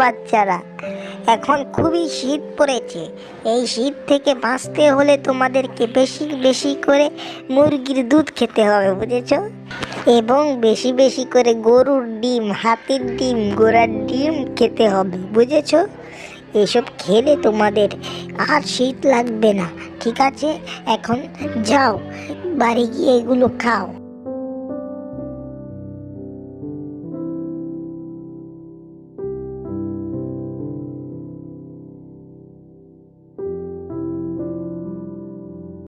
বাচ্চারা, এখন খুবই শীত পড়েছে। এই শীত থেকে বাঁচতে হলে তোমাদেরকে বেশি বেশি করে মুরগির দুধ খেতে হবে, বুঝেছো? এবং বেশি বেশি করে গরুর ডিম, হাতির ডিম, ঘোড়ার ডিম খেতে হবে, বুঝেছো? এসব খেলে তোমাদের আর শীত লাগবে না, ঠিক আছে? এখন যাও, বাড়ি গিয়ে এগুলো খাও।